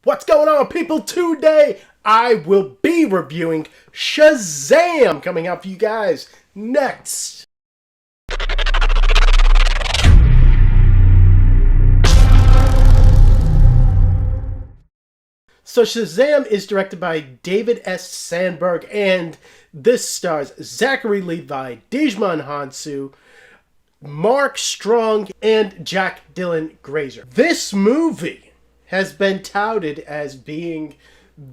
What's going on, people? Today I will be reviewing Shazam, coming out for you guys next. So Shazam is directed by David S. Sandberg, and this stars Zachary Levi, Djimon Hounsou, Mark Strong, and Jack Dylan Grazer. This movie has been touted as being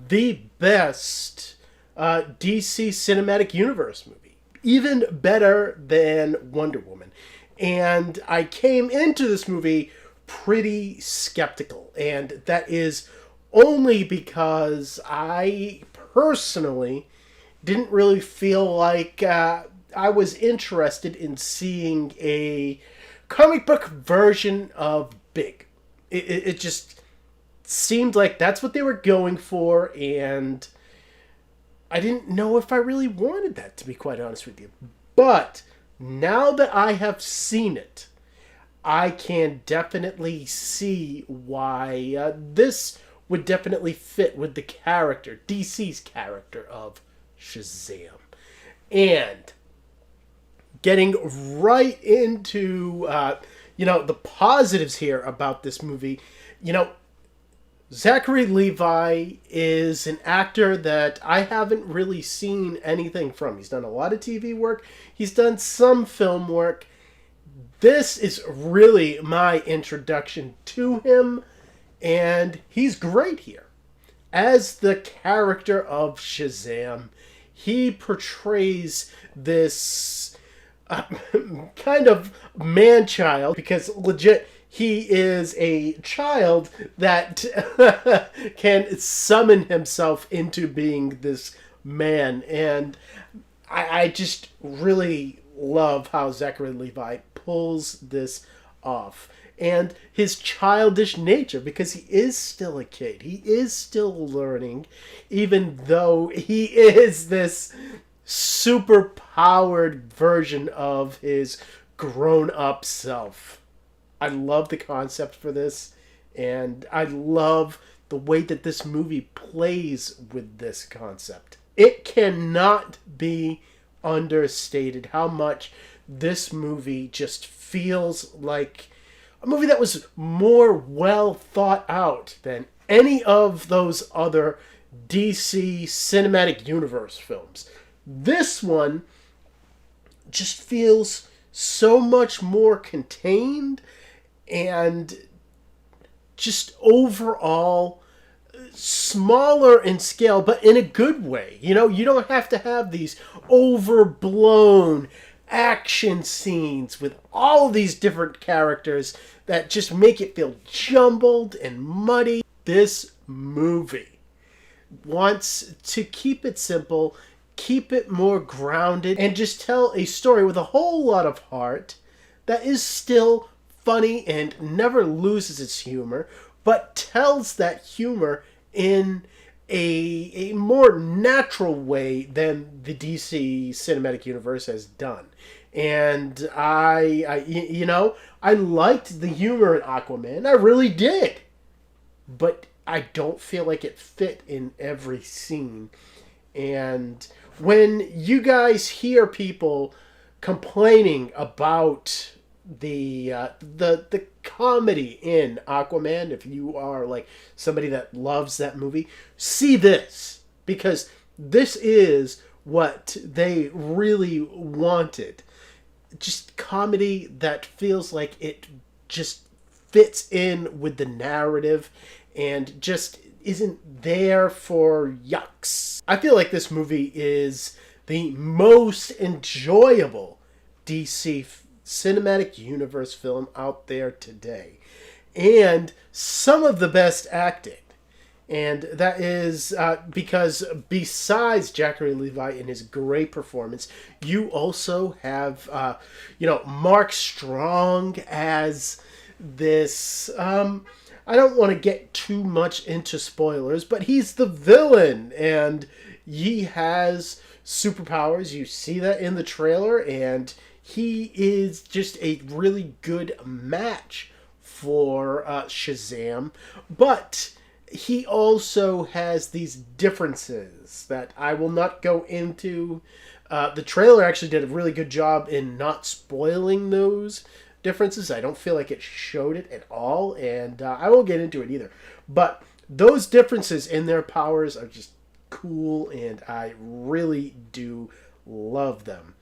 the best DC Cinematic Universe movie. Even better than Wonder Woman. And I came into this movie pretty skeptical. And that is only because I personally didn't really feel like I was interested in seeing a comic book version of Big. It just seemed like that's what they were going for, and I didn't know if I really wanted that, to be quite honest with you. But now that I have seen it, I can definitely see why this would definitely fit with the character, DC's character of Shazam. And getting right into, the positives here about this movie, Zachary Levi is an actor that I haven't really seen anything from. He's done a lot of TV work. He's done some film work. This is really my introduction to him, and he's great here. As the character of Shazam, he portrays this kind of man-child, because legit, he is a child that can summon himself into being this man. And I just really love how Zachary Levi pulls this off. And his childish nature, because he is still a kid. He is still learning, even though he is this super-powered version of his grown-up self. I love the concept for this, and I love the way that this movie plays with this concept. It cannot be understated how much this movie just feels like a movie that was more well thought out than any of those other DC Cinematic Universe films. This one just feels so much more contained and just overall smaller in scale, but in a good way. You don't have to have these overblown action scenes with all of these different characters that just make it feel jumbled and muddy. This movie wants to keep it simple, keep it more grounded, and just tell a story with a whole lot of heart that is still funny and never loses its humor, but tells that humor in a more natural way than the DC Cinematic Universe has done. And I liked the humor in Aquaman. I really did. But I don't feel like it fit in every scene. And when you guys hear people complaining about the comedy in Aquaman, if you are like somebody that loves that movie, see this, because this is what they really wanted. Just comedy that feels like it just fits in with the narrative and just isn't there for yucks. I feel like this movie is the most enjoyable DC Cinematic Universe film out there today, and some of the best acting. And that is because besides Zachary Levi and his great performance, you also have Mark Strong as this I don't want to get too much into spoilers, but he's the villain, and he has superpowers. You see that in the trailer, and he is just a really good match for Shazam. But he also has these differences that I will not go into. The trailer actually did a really good job in not spoiling those differences. I don't feel like it showed it at all, and I won't get into it either. But those differences in their powers are just cool, and I really do love them.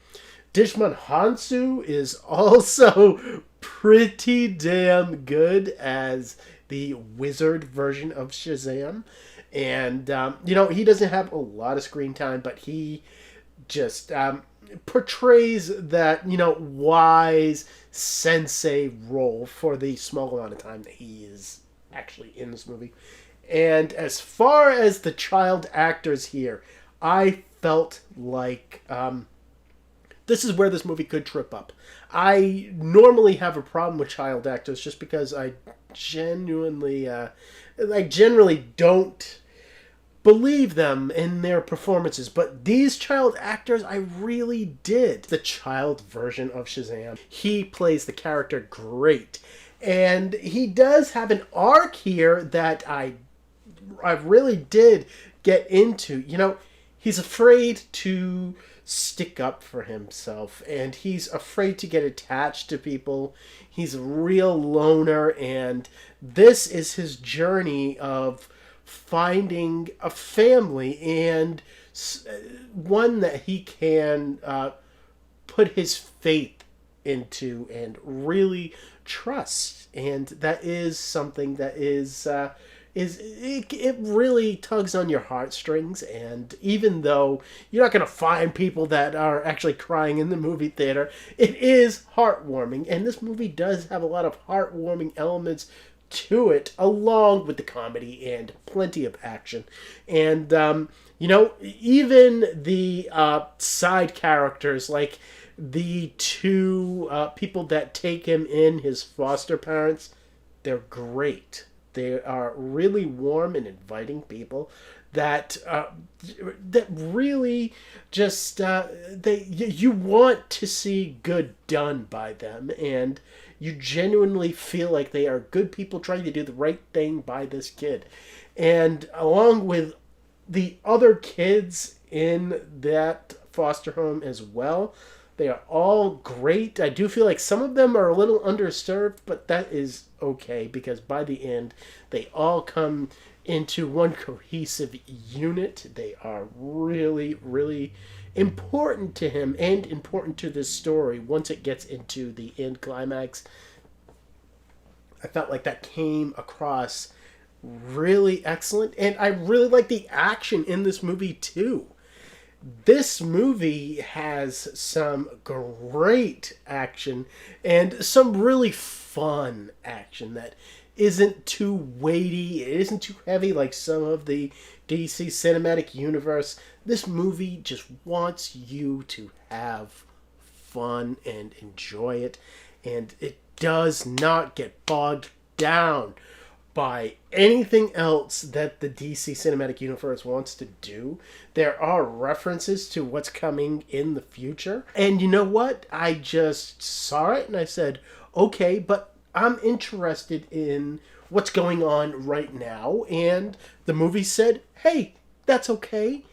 Dishman Hansu is also pretty damn good as the wizard version of Shazam. And, he doesn't have a lot of screen time, but he just portrays that, wise sensei role for the small amount of time that he is actually in this movie. And as far as the child actors here, I felt like this is where this movie could trip up. I normally have a problem with child actors just because I generally don't believe them in their performances, but these child actors I really did. The child version of Shazam, he plays the character great, and he does have an arc here that I really did get into. He's afraid to stick up for himself, and he's afraid to get attached to people. He's a real loner, and this is his journey of finding a family, and one that he can put his faith into and really trust. And that is something that it really tugs on your heartstrings. And even though you're not going to find people that are actually crying in the movie theater, it is heartwarming, and this movie does have a lot of heartwarming elements to it, along with the comedy and plenty of action. And even the side characters, like the two people that take him in, his foster parents, they're great. They are really warm and inviting people that really just you want to see good done by them, and you genuinely feel like they are good people trying to do the right thing by this kid. And along with the other kids in that foster home as well, they are all great. I do feel like some of them are a little underserved, but that is okay, because by the end, they all come into one cohesive unit. They are really, really important to him and important to this story once it gets into the end climax. I felt like that came across really excellent, and I really like the action in this movie too. This movie has some great action and some really fun action that isn't too weighty, it isn't too heavy like some of the DC Cinematic Universe. This movie just wants you to have fun and enjoy it, and it does not get bogged down by anything else that the DC Cinematic Universe wants to do. There are references to what's coming in the future. And you know what? I just saw it and I said, okay, but I'm interested in what's going on right now. And the movie said, hey, that's okay.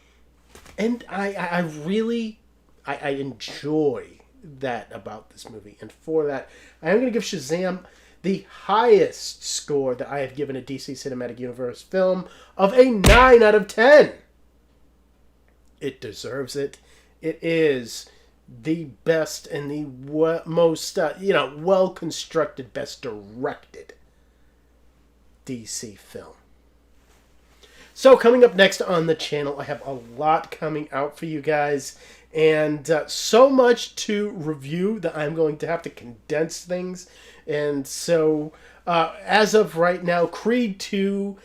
And I really enjoy that about this movie. And for that, I am going to give Shazam the highest score that I have given a DC Cinematic Universe film of a 9 out of 10. It deserves it. It is the best and the most, well-constructed, best directed DC film. So coming up next on the channel, I have a lot coming out for you guys. And so much to review that I'm going to have to condense things. And so, as of right now, Creed 2,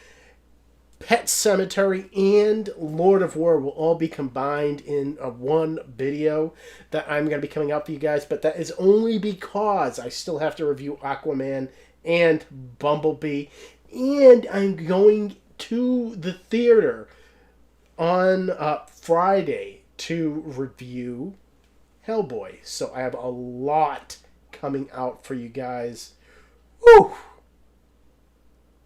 Pet Sematary, and Lord of War will all be combined in one video that I'm going to be coming out for you guys. But that is only because I still have to review Aquaman and Bumblebee. And I'm going to the theater on Friday to review Hellboy. So I have a lot coming out for you guys. Woo!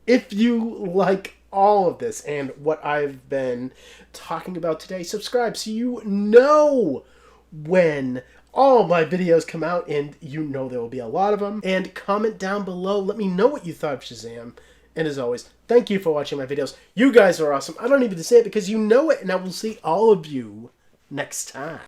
If you like all of this and what I've been talking about today, subscribe so you know when all my videos come out, and you know there will be a lot of them. And comment down below. Let me know what you thought of Shazam. And as always, thank you for watching my videos. You guys are awesome. I don't need to say it because you know it, and I will see all of you next time.